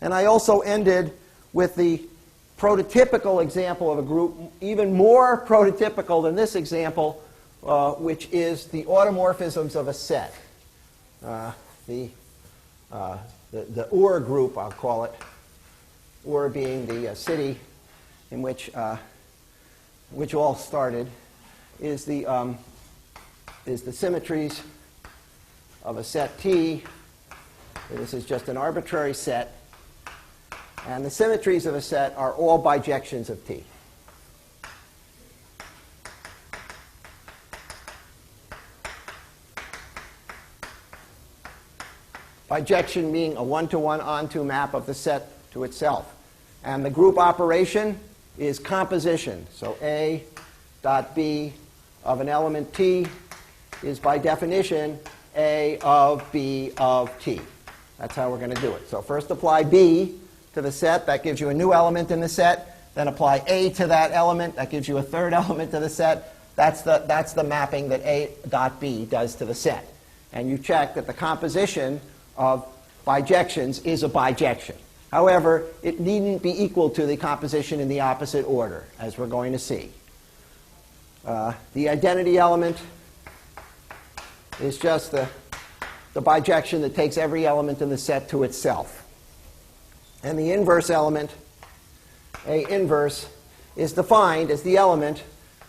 And I also ended with the prototypical example of a group, even more prototypical than this example, which is the automorphisms of a set. The Ur group, I'll call it, Ur being the city in which all started, is the symmetries of a set T. This is just an arbitrary set. And the symmetries of a set are all bijections of T. Bijection being a one-to-one onto map of the set to itself. And the group operation is composition. So A dot B of an element T is by definition A of B of T. That's how we're going to do it. So first apply B to the set. That gives you a new element in the set. Then apply A to that element. That gives you a third element to the set. That's the mapping that A dot B does to the set. And you check that the composition of bijections is a bijection. However, it needn't be equal to the composition in the opposite order, as we're going to see. The identity element is just the bijection that takes every element in the set to itself. And the inverse element, A inverse, is defined as the element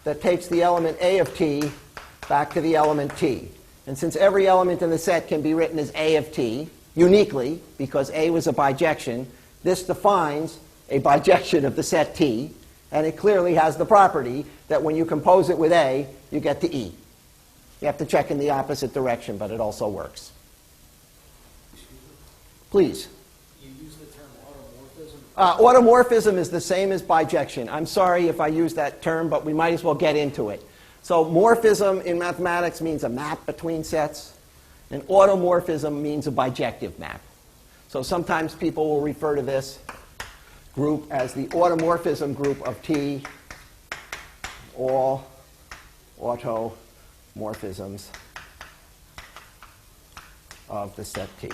that takes the element A of T back to the element T. And since every element in the set can be written as A of T, uniquely, because A was a bijection, this defines a bijection of the set T, and it clearly has the property that when you compose it with A, you get to E. You have to check in the opposite direction, but it also works. Please. You use the term automorphism? Automorphism is the same as bijection. I'm sorry if I use that term, but we might as well get into it. So morphism in mathematics means a map between sets, and automorphism means a bijective map. So sometimes people will refer to this group as the automorphism group of T, all automorphisms of the set T.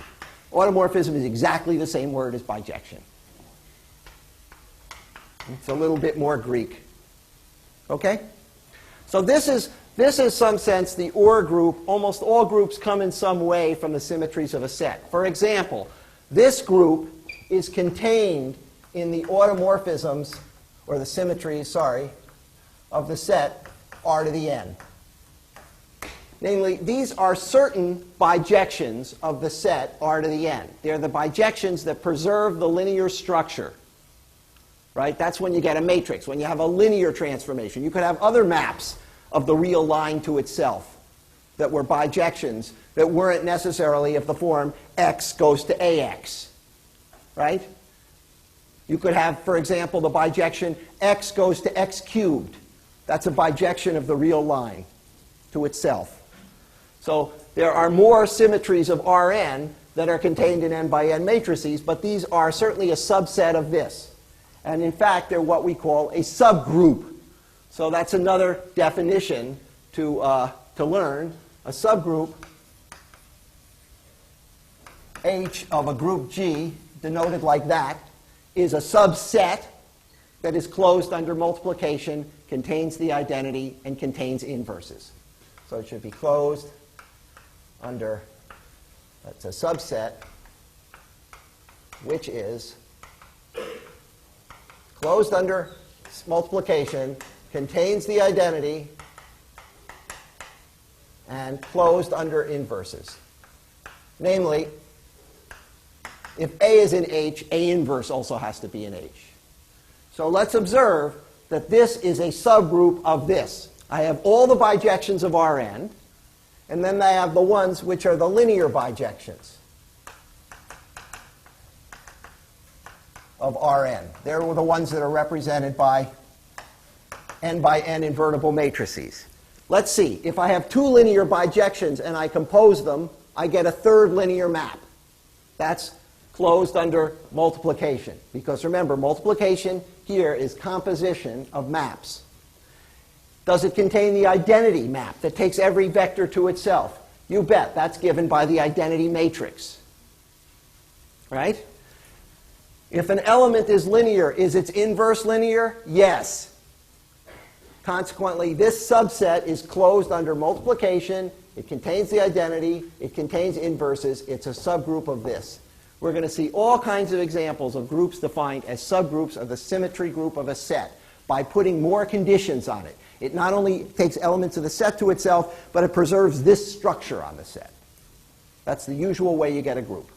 Automorphism is exactly the same word as bijection. It's a little bit more Greek. Okay? So this is some sense the Ur group. Almost all groups come in some way from the symmetries of a set. For example, this group is contained in the automorphisms, or the symmetries, sorry, of the set R to the n. Namely, these are certain bijections of the set R to the n. They're the bijections that preserve the linear structure. Right? That's when you get a matrix, when you have a linear transformation. You could have other maps of the real line to itself that were bijections that weren't necessarily of the form x goes to ax. Right? You could have, for example, the bijection x goes to x cubed. That's a bijection of the real line to itself. So there are more symmetries of Rn that are contained in n by n matrices, but these are certainly a subset of this. And in fact, they're what we call a subgroup. So that's another definition to learn. A subgroup H of a group G, denoted like that, is a subset that is closed under multiplication, contains the identity, and contains inverses. So it should be closed under, that's a subset, which is closed under multiplication, contains the identity, and closed under inverses. Namely, if A is in H, A inverse also has to be in H. So let's observe that this is a subgroup of this. I have all the bijections of Rn, and then I have the ones which are the linear bijections of Rn. They're the ones that are represented by n invertible matrices. Let's see. If I have two linear bijections and I compose them, I get a third linear map. That's closed under multiplication. Because remember, multiplication here is composition of maps. Does it contain the identity map that takes every vector to itself? You bet. That's given by the identity matrix. Right? If an element is linear, is its inverse linear? Yes. Consequently, this subset is closed under multiplication. It contains the identity. It contains inverses. It's a subgroup of this. We're going to see all kinds of examples of groups defined as subgroups of the symmetry group of a set by putting more conditions on it. It not only takes elements of the set to itself, but it preserves this structure on the set. That's the usual way you get a group.